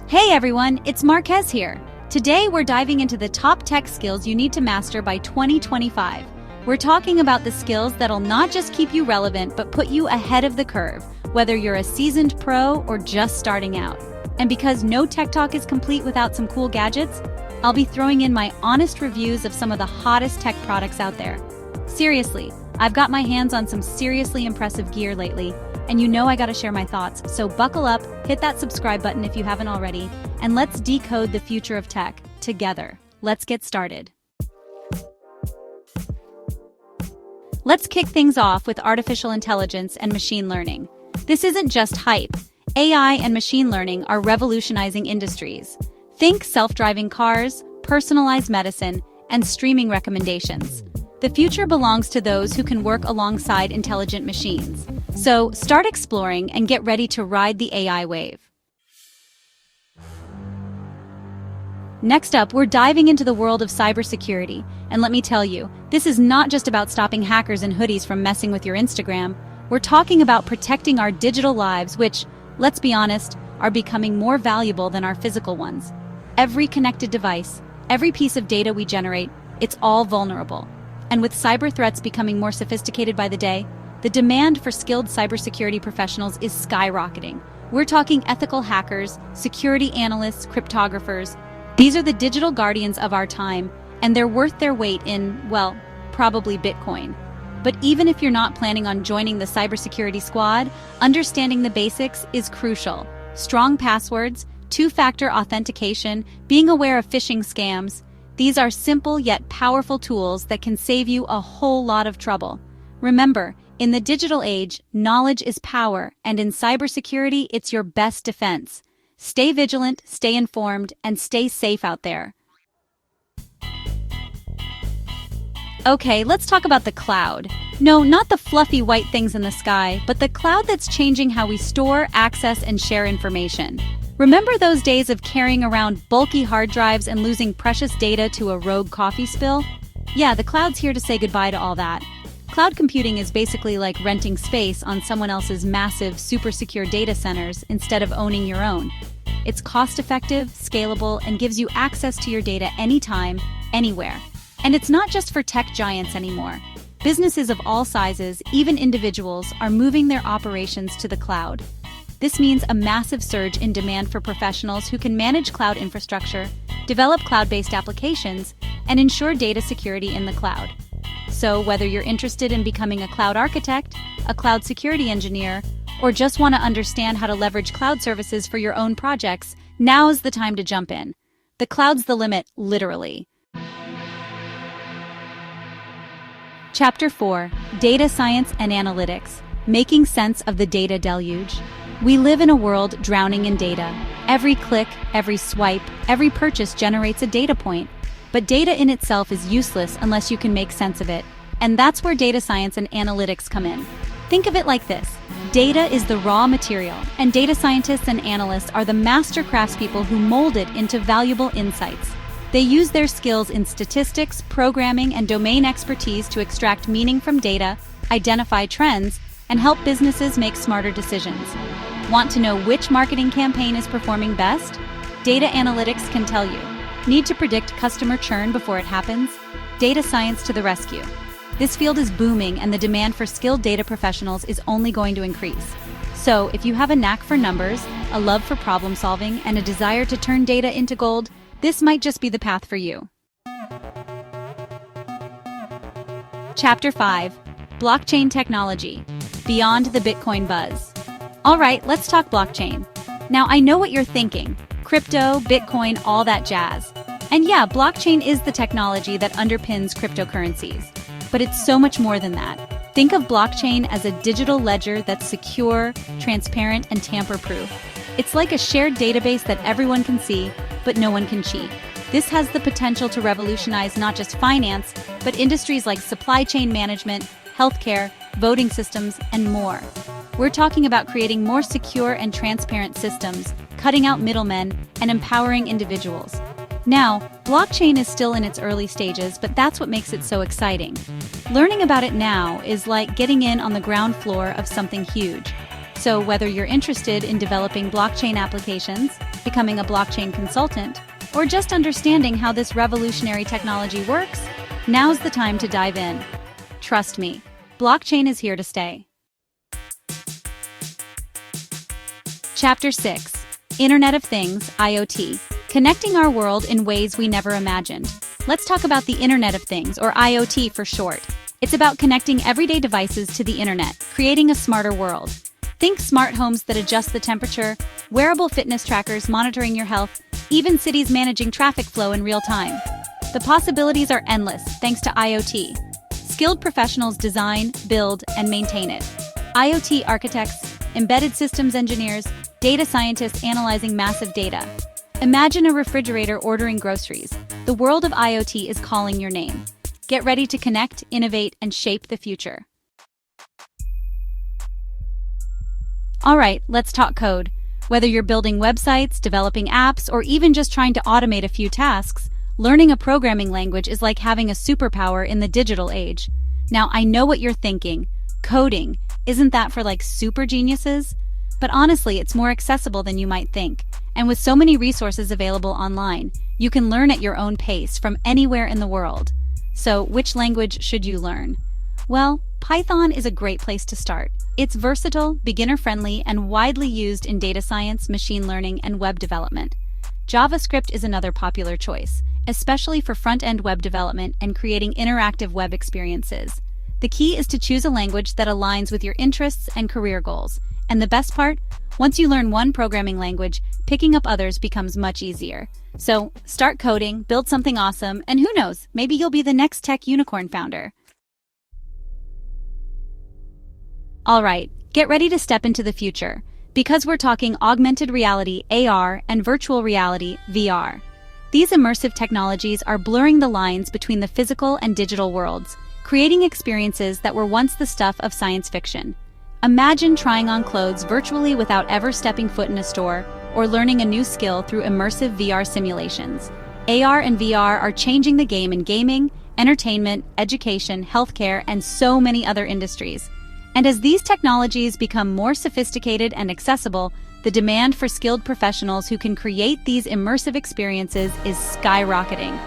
Hey everyone, it's Marquez here. Today we're diving into the top tech skills you need to master by 2025. We're talking about the skills that'll not just keep you relevant, but put you ahead of the curve, whether you're a seasoned pro or just starting out. And because no tech talk is complete without some cool gadgets, I'll be throwing in my honest reviews of some of the hottest tech products out there. Seriously, I've got my hands on some seriously impressive gear lately, and you know I gotta share my thoughts, so buckle up, hit that subscribe button if you haven't already, and let's decode the future of tech together. Let's get started. Let's kick things off with artificial intelligence and machine learning. This isn't just hype. AI and machine learning are revolutionizing industries. Think self-driving cars, personalized medicine, and streaming recommendations. The future belongs to those who can work alongside intelligent machines. So start exploring and get ready to ride the AI wave. Next up, we're diving into the world of cybersecurity. And let me tell you, this is not just about stopping hackers in hoodies from messing with your Instagram. We're talking about protecting our digital lives, which, let's be honest, are becoming more valuable than our physical ones. Every connected device, every piece of data we generate, it's all vulnerable. And with cyber threats becoming more sophisticated by the day, the demand for skilled cybersecurity professionals is skyrocketing. We're talking ethical hackers, security analysts, cryptographers. These are the digital guardians of our time, and they're worth their weight in, well, probably Bitcoin. But even if you're not planning on joining the cybersecurity squad, understanding the basics is crucial. Strong passwords, two-factor authentication, being aware of phishing scams. These are simple yet powerful tools that can save you a whole lot of trouble. Remember, in the digital age, knowledge is power, and in cybersecurity, it's your best defense. Stay vigilant, stay informed, and stay safe out there. Okay, let's talk about the cloud. No, not the fluffy white things in the sky, but the cloud that's changing how we store, access, and share information. Remember those days of carrying around bulky hard drives and losing precious data to a rogue coffee spill? Yeah, the cloud's here to say goodbye to all that. Cloud computing is basically like renting space on someone else's massive, super secure data centers instead of owning your own. It's cost-effective, scalable, and gives you access to your data anytime, anywhere. And it's not just for tech giants anymore. Businesses of all sizes, even individuals, are moving their operations to the cloud. This means a massive surge in demand for professionals who can manage cloud infrastructure, develop cloud-based applications, and ensure data security in the cloud. So whether you're interested in becoming a cloud architect, a cloud security engineer, or just want to understand how to leverage cloud services for your own projects, now's the time to jump in. The cloud's the limit, literally. Chapter 4: Data Science and Analytics. Making sense of the data deluge. We live in a world drowning in data. Every click, every swipe, every purchase generates a data point. But data in itself is useless unless you can make sense of it. And that's where data science and analytics come in. Think of it like this. Data is the raw material, and data scientists and analysts are the master craftspeople who mold it into valuable insights. They use their skills in statistics, programming, and domain expertise to extract meaning from data, identify trends, and help businesses make smarter decisions. Want to know which marketing campaign is performing best? Data analytics can tell you. Need to predict customer churn before it happens? Data science to the rescue. This field is booming, and the demand for skilled data professionals is only going to increase. So, if you have a knack for numbers, a love for problem solving, and a desire to turn data into gold, this might just be the path for you. Chapter 5: Blockchain Technology. Beyond the Bitcoin buzz. All right, let's talk blockchain. Now, I know what you're thinking. Crypto, Bitcoin, all that jazz. And yeah, blockchain is the technology that underpins cryptocurrencies. But it's so much more than that. Think of blockchain as a digital ledger that's secure, transparent, and tamper-proof. It's like a shared database that everyone can see, but no one can cheat. This has the potential to revolutionize not just finance, but industries like supply chain management, healthcare, voting systems, and more. We're talking about creating more secure and transparent systems, cutting out middlemen, and empowering individuals. Now, blockchain is still in its early stages, but that's what makes it so exciting. Learning about it now is like getting in on the ground floor of something huge. So whether you're interested in developing blockchain applications, becoming a blockchain consultant, or just understanding how this revolutionary technology works? Now's the time to dive in. Trust me, blockchain is here to stay. Chapter 6: Internet of Things, IoT. Connecting our world in ways we never imagined. Let's talk about the Internet of Things, or IoT for short. It's about connecting everyday devices to the internet, creating a smarter world. Think smart homes that adjust the temperature, wearable fitness trackers monitoring your health, even cities managing traffic flow in real time. The possibilities are endless thanks to IoT. Skilled professionals design, build, and maintain it. IoT architects, embedded systems engineers, data scientists analyzing massive data. Imagine a refrigerator ordering groceries. The world of IoT is calling your name. Get ready to connect, innovate, and shape the future. All right, let's talk code. Whether you're building websites, developing apps, or even just trying to automate a few tasks, learning a programming language is like having a superpower in the digital age. Now, I know what you're thinking. Coding, isn't that for like super geniuses? But honestly, it's more accessible than you might think. And with so many resources available online, you can learn at your own pace from anywhere in the world. So, which language should you learn? Well, Python is a great place to start. It's versatile, beginner-friendly, and widely used in data science, machine learning, and web development. JavaScript is another popular choice, especially for front-end web development and creating interactive web experiences. The key is to choose a language that aligns with your interests and career goals. And the best part? Once you learn one programming language, picking up others becomes much easier. So, start coding, build something awesome, and who knows, maybe you'll be the next tech unicorn founder. All right, get ready to step into the future, because we're talking augmented reality, AR, and virtual reality, VR. These immersive technologies are blurring the lines between the physical and digital worlds, creating experiences that were once the stuff of science fiction. Imagine trying on clothes virtually without ever stepping foot in a store, or learning a new skill through immersive VR simulations. AR and VR are changing the game in gaming, entertainment, education, healthcare, and so many other industries. And as these technologies become more sophisticated and accessible, the demand for skilled professionals who can create these immersive experiences is skyrocketing.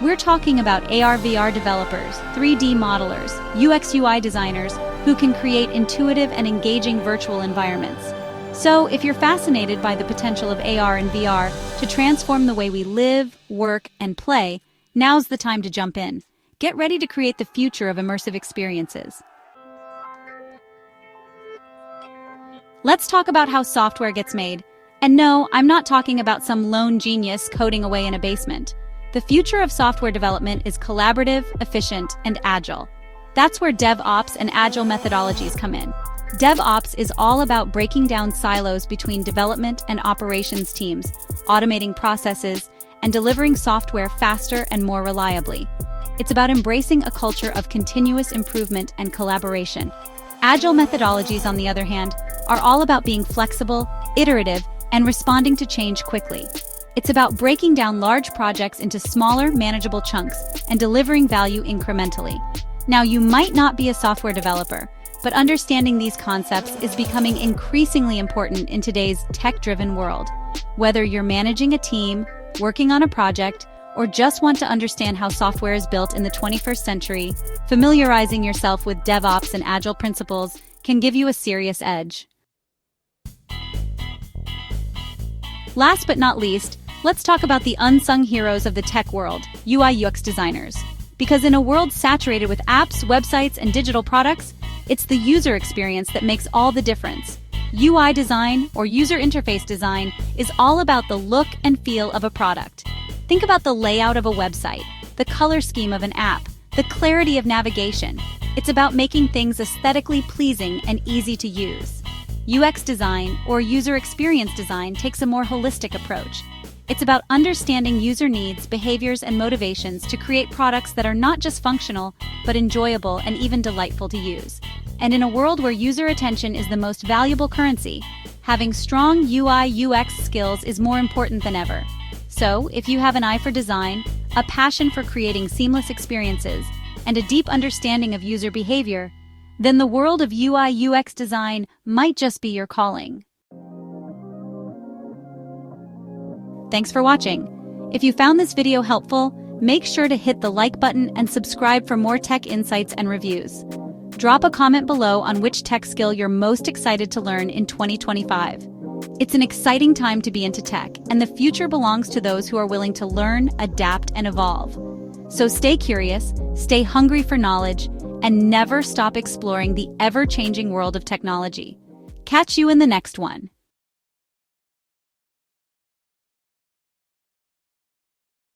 We're talking about AR/VR developers, 3D modelers, UX/UI designers who can create intuitive and engaging virtual environments. So, if you're fascinated by the potential of AR and VR to transform the way we live, work, and play, now's the time to jump in. Get ready to create the future of immersive experiences. Let's talk about how software gets made. And no, I'm not talking about some lone genius coding away in a basement. The future of software development is collaborative, efficient, and agile. That's where DevOps and agile methodologies come in. DevOps is all about breaking down silos between development and operations teams, automating processes, and delivering software faster and more reliably. It's about embracing a culture of continuous improvement and collaboration. Agile methodologies, on the other hand, are all about being flexible, iterative, and responding to change quickly. It's about breaking down large projects into smaller, manageable chunks and delivering value incrementally. Now, you might not be a software developer, but understanding these concepts is becoming increasingly important in today's tech-driven world. Whether you're managing a team, working on a project, or just want to understand how software is built in the 21st century, familiarizing yourself with DevOps and Agile principles can give you a serious edge. Last but not least, let's talk about the unsung heroes of the tech world, UI/UX designers. Because in a world saturated with apps, websites, and digital products, it's the user experience that makes all the difference. UI design, or user interface design, is all about the look and feel of a product. Think about the layout of a website, the color scheme of an app, the clarity of navigation. It's about making things aesthetically pleasing and easy to use. UX design, or user experience design, takes a more holistic approach. It's about understanding user needs, behaviors, and motivations to create products that are not just functional, but enjoyable and even delightful to use. And in a world where user attention is the most valuable currency, having strong UI/UX skills is more important than ever. So, if you have an eye for design, a passion for creating seamless experiences, and a deep understanding of user behavior, then the world of UI/UX design might just be your calling. Thanks for watching. If you found this video helpful, make sure to hit the like button and subscribe for more tech insights and reviews. Drop a comment below on which tech skill you're most excited to learn in 2025. It's an exciting time to be into tech, and the future belongs to those who are willing to learn, adapt, and evolve. So stay curious, stay hungry for knowledge, and never stop exploring the ever-changing world of technology. Catch you in the next one.